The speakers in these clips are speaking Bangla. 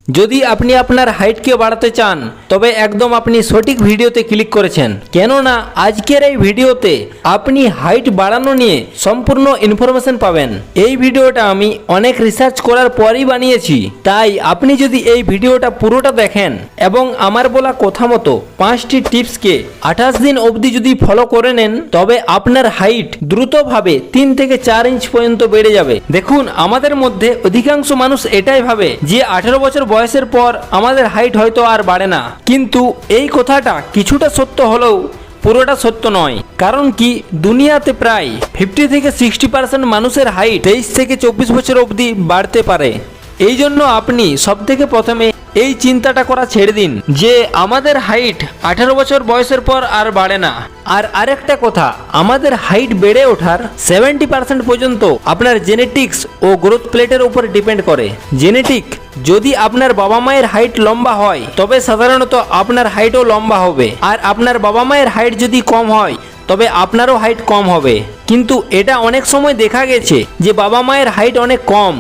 যদি আপনি আপনার হাইটকে বাড়াতে চান তবে একদম আপনি সঠিক ভিডিওতে ক্লিক করেছেন, কেননা আজকের এই ভিডিওতে আপনি হাইট বাড়ানো নিয়ে সম্পূর্ণ ইনফরমেশন পাবেন। এই ভিডিওটা আমি অনেক রিসার্চ করার পরই বানিয়েছি, তাই আপনি যদি এই ভিডিওটা পুরোটা দেখেন এবং আমার বলা কথা মতো 5টি টিপসকে 28 দিন অবধি যদি ফলো করে নেন তবে আপনার হাইট দ্রুতভাবে 3 থেকে 4 ইঞ্চ পর্যন্ত বেড়ে যাবে। দেখুন, আমাদের মধ্যে অধিকাংশ মানুষ এটাই ভাবে যে 18 বছর বয়সের পর আমাদের হাইট হয়তো আর বাড়ে না, কিন্তু এই কথাটা কিছুটা সত্য হলেও পুরোটা সত্য নয়। কারণ কি, দুনিয়াতে প্রায় 50 থেকে 60% মানুষের হাইট 23 থেকে 24 বছর অবধি বাড়তে পারে। এই জন্য আপনি সবথেকে প্রথমে এই চিন্তাটা করা ছেড়ে দিন যে আমাদের হাইট 18 বছর বয়সের পর আর বাড়ে না। আর আরেকটা কথা, আমাদের হাইট বেড়ে ওঠার 70% পর্যন্ত আপনার জেনেটিক্স ও গ্রোথ প্লেটের উপর ডিপেন্ড করে। জেনেটিক, যদি আপনার বাবা মায়ের হাইট লম্বা হয় তবে সাধারণত আপনার হাইটও লম্বা হবে, আর আপনার বাবা মায়ের হাইট যদি কম হয় তবে আপনারও হাইট কম হবে। কিন্তু এটা অনেক সময় দেখা গেছে যে বাবা মায়ের হাইট অনেক কম,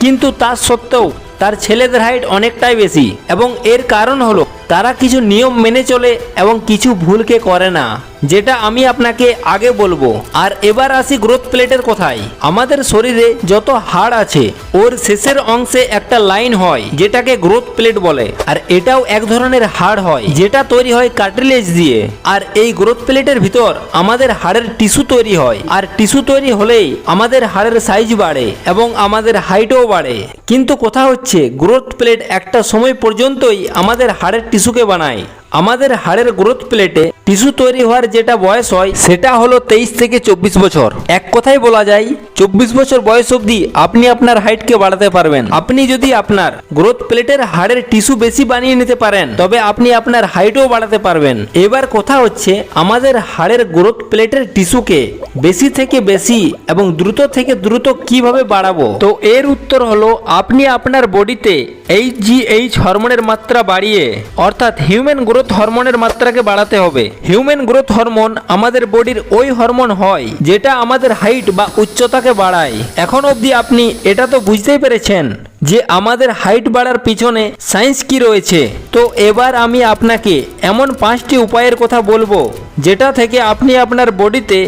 কিন্তু তার সত্ত্বেও তার ছেলেদের হাইট অনেকটাই বেশি, এবং এর কারণ হলো তারা কিছু নিয়ম মেনে চলে এবং কিছু ভুলকে করে না, যেটা আমি আপনাকে আগে বলবো। আর এবার আসি গ্রোথ প্লেটের কথায়। আমাদের শরীরে যত হাড় আছে ওর শেষের অংশে একটা লাইন হয় যেটাকে গ্রোথ প্লেট বলে, আর এটাও এক ধরনের হাড় হয় যেটা তৈরি হয় কার্টিলেজ দিয়ে। আর এই গ্রোথ প্লেটের ভিতর আমাদের হাড়ের টিস্যু তৈরি হয়, আর টিস্যু তৈরি হলেই আমাদের হাড়ের সাইজ বাড়ে এবং আমাদের হাইটও বাড়ে। কিন্তু কথা হচ্ছে, গ্রোথ প্লেট একটা সময় পর্যন্তই আমাদের হাড়ের টিস্যুকে বানায়। আমাদের হাড়ের গ্রোথ প্লেটে টিস্যু তৈরি হওয়ার যেটা বয়স হয় সেটা হলো 23 থেকে 24 বছর। এক কথায় বলা যায় 24 বছর বয়স অবধি আপনি আপনার হাইটকে বাড়াতে পারবেন। আপনি যদি আপনার গ্রোথ প্লেটের হাড়ের টিস্যু বেশি বানিয়ে নিতে পারেন তবে আপনি আপনার হাইটও বাড়াতে পারবেন। এবার কথা হচ্ছে, আমাদের হাড়ের গ্রোথ প্লেটের টিস্যুকে বেশি থেকে বেশি এবং দ্রুত থেকে দ্রুত কিভাবে বাড়াবো? তো এর উত্তর হলো, আপনি আপনার বডিতে HGH হরমোনের মাত্রা বাড়িয়ে, অর্থাৎ হিউম্যান গ্রোথ হরমোনের মাত্রাকে বাড়াতে হবে। হিউম্যান গ্রোথ হরমোন আমাদের বডির ওই হরমোন হয় যেটা আমাদের হাইট বা উচ্চতাকে বাড়ায়। এখন অবধি আপনি এটা তো বুঝতেই পেরেছেন যে আমাদের হাইট বাড়ার পিছনে সায়েন্স কি রয়েছে। তো এবার আমি আপনাকে এমন 5টি উপায়ের কথা বলবো যেটা থেকে আপনি আপনার বডিতে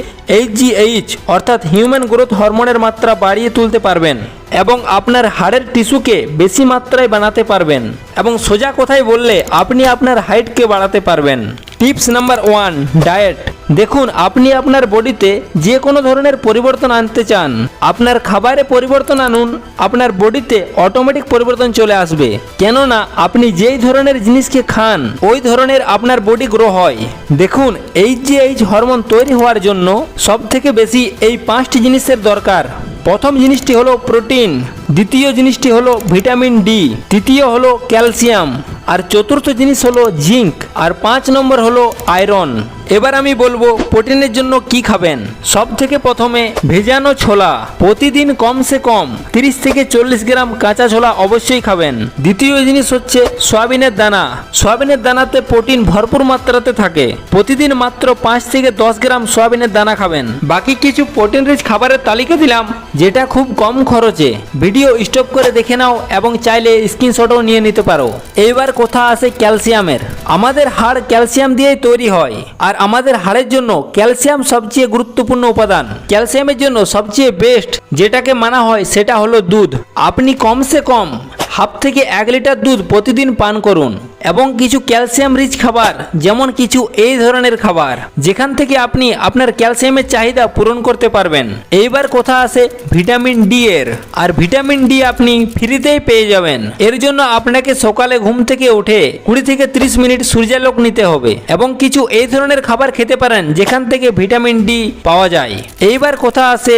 HGH অর্থাৎ হিউম্যান গ্রোথ হরমোনের মাত্রা বাড়িয়ে তুলতে পারবেন এবং আপনার হাড়ের টিস্যুকে বেশি মাত্রায় বানাতে পারবেন, এবং সোজা কথায় বললে আপনি আপনার হাইটকে বাড়াতে পারবেন। Tips number 1, diet. দেখুন, আপনি আপনার বডিতে যে কোনো ধরনের পরিবর্তন আনতে চান, আপনার খাবারে পরিবর্তন আনুন, আপনার বডিতে অটোমেটিক পরিবর্তন চলে আসবে। কেননা আপনি যেই ধরনের জিনিসকে খান ওই ধরনের আপনার বডি গ্রো হয়। দেখুন, HGH হরমোন তৈরি হওয়ার জন্য সব থেকে বেশি এই 5টি জিনিসের দরকার। প্রথম জিনিসটি হলো প্রোটিন, দ্বিতীয় জিনিসটি হলো ভিটামিন ডি, তৃতীয় হলো ক্যালসিয়াম, আর চতুর্থ জিনিস হলো জিঙ্ক, আর 5 নম্বর হলো আয়রন। এবার আমি বলবো প্রোটিনের জন্য কি খাবেন। সব থেকে প্রথমে ভেজানো ছোলা, প্রতিদিন কমসে কম 30 থেকে 40 গ্রাম কাঁচা ছোলা অবশ্যই খাবেন। দ্বিতীয় জিনিস হচ্ছে সয়াবিনের দানা। সয়াবিনের দানাতে প্রোটিন ভরপুর মাত্রাতে থাকে, প্রতিদিন মাত্র 5 থেকে 10 গ্রাম সয়াবিনের দানা খাবেন। বাকি কিছু প্রোটিন রিচ খাবারের তালিকা দিলাম যেটা খুব কম খরচে। ভিডিও স্টপ করে দেখে নাও এবং চাইলে স্ক্রিনশটও নিয়ে নিতে পারো। এইবার কথা আসে ক্যালসিয়ামের। আমাদের হাড় ক্যালসিয়াম দিয়েই তৈরি হয়, আর আমাদের হাড়ের জন্য ক্যালসিয়াম সবচেয়ে গুরুত্বপূর্ণ উপাদান। ক্যালসিয়ামের জন্য সবচেয়ে বেস্ট যেটাকে মানা হয় সেটা হলো দুধ। আপনি কমসে কম হাফ থেকে 1 লিটার দুধ প্রতিদিন পান করুন, এবং কিছু ক্যালসিয়াম রিচ খাবার, যেমন কিছু এই ধরনের খাবার যেখান থেকে আপনি আপনার ক্যালসিয়ামের চাহিদা পূরণ করতে পারবেন। এইবার কথা আসে ভিটামিন ডি এর। আর ভিটামিন ডি আপনি ফ্রিতেই পেয়ে যাবেন। এর জন্য আপনাকে সকালে ঘুম থেকে উঠে 20 থেকে 30 মিনিট সূর্যালোক নিতে হবে, এবং কিছু এই ধরনের খাবার খেতে পারেন যেখান থেকে ভিটামিন ডি পাওয়া যায়। এইবার কথা আসে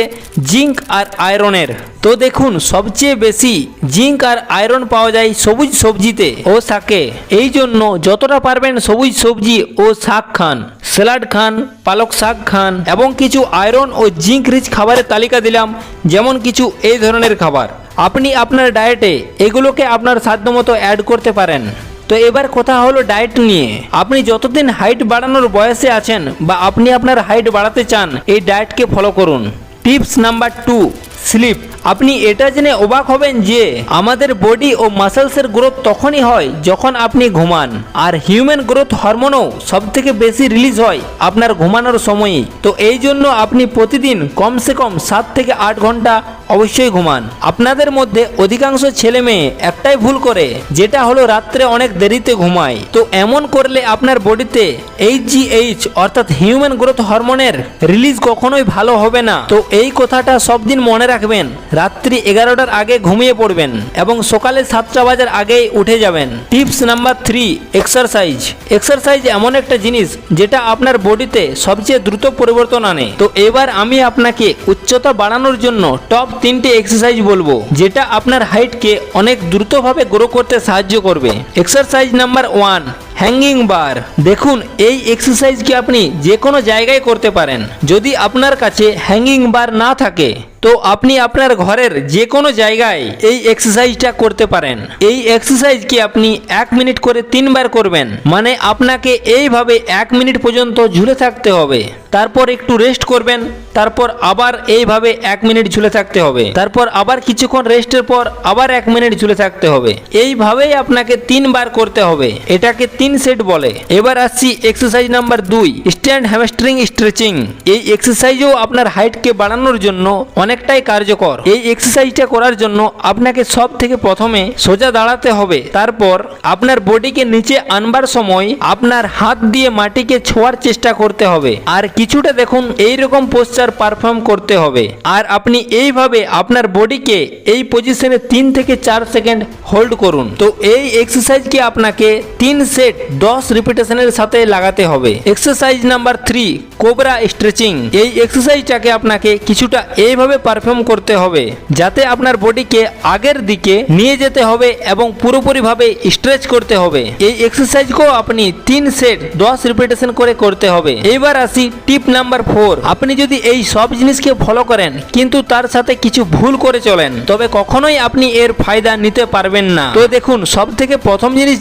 জিঙ্ক আর আয়রনের। তো দেখুন, সবচেয়ে বেশি জিঙ্ক আর আয়রন পাওয়া যায় সবুজ সবজিতে ও শাকে। এই জন্য যতটা পারবেন সবুজ সবজি ও শাক খান, স্যালাড খান, পালক শাক খান, এবং কিছু আয়রন ও জিঙ্ক রিচ খাবারের তালিকা দিলাম, যেমন কিছু এই ধরনের খাবার আপনি আপনার ডায়েটে এগুলোকে আপনার সাধ্যমতো অ্যাড করতে পারেন। তো এবার কথা হলো ডায়েট নিয়ে। আপনি যতদিন হাইট বাড়ানোর বয়সে আছেন বা আপনি আপনার হাইট বাড়াতে চান, এই ডায়েটকে ফলো করুন। Tips number 2, sleep. আপনি এটা জেনে অবাক হবেন যে আমাদের বডি ও মাসেলসের গ্রোথ তখনই হয় যখন আপনি ঘুমান, আর হিউম্যান গ্রোথ হরমোনও সব থেকে বেশি রিলিজ হয় আপনার ঘুমানোর সময়ই। তো এই জন্য আপনি প্রতিদিন কমসে কম 7 থেকে 8 ঘন্টা অবশ্যই ঘুমান। আপনাদের মধ্যে অধিকাংশ ছেলে মেয়ে একটাই ভুল করে, যেটা হলো রাত্রে অনেক দেরিতে ঘুমায়। তো এমন করলে আপনার বডিতে HGH অর্থাৎ হিউম্যান গ্রোথ হরমোনের রিলিজ কখনোই ভালো হবে না। তো এই কথাটা সব দিন মনে রাখবেন, রাত্রি 11টার আগে ঘুমিয়ে পড়বেন এবং সকালে 7টা বাজার আগেই উঠে যাবেন। Tips number 3, exercise. এক্সারসাইজ এমন একটা জিনিস যেটা আপনার বডিতে সবচেয়ে দ্রুত পরিবর্তন আনে। তো এবার আমি আপনাকে উচ্চতা বাড়ানোর জন্য টপ 3টে এক্সারসাইজ বলবো, যেটা আপনার হাইটকে অনেক দ্রুতভাবে গ্রো করতে সাহায্য করবে। এক্সারসাইজ নাম্বার 1, হ্যাঙ্গিং বার। দেখুন, এই এক্সারসাইজকে আপনি যে কোনো জায়গায় করতে পারেন। যদি আপনার কাছে হ্যাঙ্গিং বার না থাকে তো আপনি আপনার ঘরের যে কোনো জায়গায় এই এক্সারসাইজটা করতে পারেন। এই এক্সারসাইজকে আপনি 1 মিনিট করে 3 বার করবেন, মানে আপনাকে এইভাবে 1 মিনিট পর্যন্ত ঝুলে থাকতে হবে, তারপর একটু রেস্ট করবেন, তারপর আবার এইভাবে 1 মিনিট ঝুলে থাকতে হবে, তারপর আবার কিছুক্ষণ রেস্টের পর আবার 1 মিনিট ঝুলে থাকতে হবে। এইভাবেই আপনাকে 3 বার করতে হবে। এটাকে 3 সেট বলে। এবার আসছি exercise number 2, stand hamstring stretching. এই এক্সারসাইজও আপনার হাইটকে বাড়ানোর জন্য অনেকটাই কার্যকর। এই এক্সারসাইজটা করার জন্য আপনাকে সব থেকে প্রথমে সোজা দাঁড়াতে হবে, তারপর আপনার বডিকে নিচে আনবার সময় আপনার হাত দিয়ে মাটিকে ছোঁয়ার চেষ্টা করতে হবে, আর কিছুটা দেখুন এইরকম পোস্টার পারফর্ম করতে হবে। আর আপনি এইভাবে আপনার বডিকে এই পজিশনে 3 থেকে 4 সেকেন্ড হোল্ড করুন। তো এই এক্সারসাইজকে আপনাকে 3 সেট 10 রিপিটেশনের সাথে লাগাতে হবে। Exercise number 3, cobra stretching. এই এক্সারসাইজটাকে আপনাকে কিছুটা এইভাবে পারফর্ম করতে হবে, যাতে আপনার বডিকে আগের দিকে নিয়ে যেতে হবে এবং পুরোপুরিভাবে স্ট্রেচ করতে হবে। এই এক্সারসাইজকেও আপনি 3 সেট 10 রিপিটেশন করে করতে হবে। এবার আসি টিপ নাম্বার 4। আপনি যদি এই সব জিনিসকে ফলো করেন কিন্তু তার সাথে কিছু ভুল করে চলেন, তবে কখনোই আপনি এর ফায়দা নিতে পারবেন না। তো দেখুন, সব থেকে প্রথম জিনিস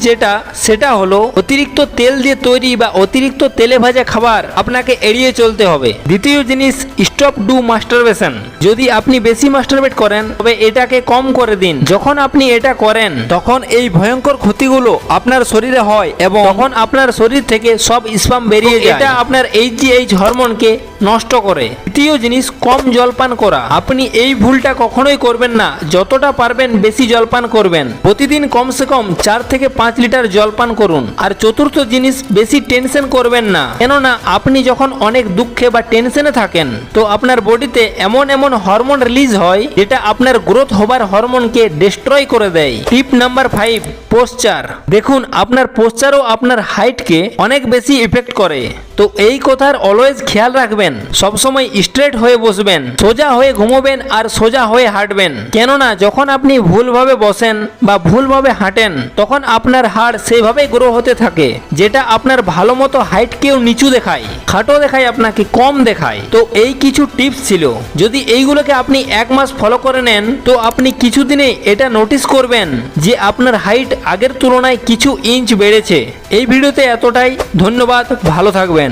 সেটা হলো অতিরিক্ত তেল দিয়ে তৈরি বা অতিরিক্ত তেলে ভাজা খাবার আপনাকে এড়িয়ে চলতে হবে। দ্বিতীয় জিনিস, স্টপ ডু মাস্টারবেশন। যদি আপনি বেশি মাস্টারবেট করেন তবে এটাকে কম করে দিন। যখন আপনি এটা করেন তখন এই ভয়ঙ্কর ক্ষতিগুলো আপনার শরীরে হয় এবং তখন আপনার শরীর থেকে সব স্পাম বেরিয়ে যায়। এটা আপনার HGH হরমোনকে নষ্ট করে। তৃতীয় জিনিস, কম জলপান করা। আপনি এই ভুলটা কখনোই করবেন না। যতটা পারবেন বেশি জলপান করবেন। প্রতিদিন কমসে কম 4 থেকে 5 লিটার জলপান করুন। আর চতুর্থ জিনিস, বেশি টেনশন করবেন না, কেননা আপনি যখন অনেক দুঃখে বা টেনশনে থাকেন তো আপনার বডিতে এমন হরমোন রিলিজ হয় যেটা আপনার গ্রোথ হবার হরমোনকে ডিস্ট্রয় করে দেয়। টিপ নাম্বার 5, পোস্চার। দেখুন, আপনার পোস্চারও আপনার হাইটকে অনেক বেশি ইফেক্ট করে। তো এই কথার অলওয়েজ খেয়াল রাখবেন, সবসময় স্ট্রেট হয়ে বসবেন, সোজা হয়ে ঘুমোবেন আর সোজা হয়ে হাঁটবেন। কেননা যখন আপনি ভুলভাবে বসেন বা ভুলভাবে হাঁটেন তখন আপনার হাড় সেইভাবে গ্রো হতে থাকে, যেটা আপনার ভালো মতো হাইটকেও নিচু দেখায়, খাটো দেখায়, আপনাকে কম দেখায়। তো এই কিছু টিপস ছিল। যদি এইগুলোকে আপনি 1 মাস ফলো করে নেন তো আপনি কিছুদিনে এটা নোটিস করবেন যে আপনার হাইট আগের তুলনায় কিছু ইঞ্চ বেড়েছে। এই ভিডিওতে এতটাই। ধন্যবাদ, ভালো থাকবেন।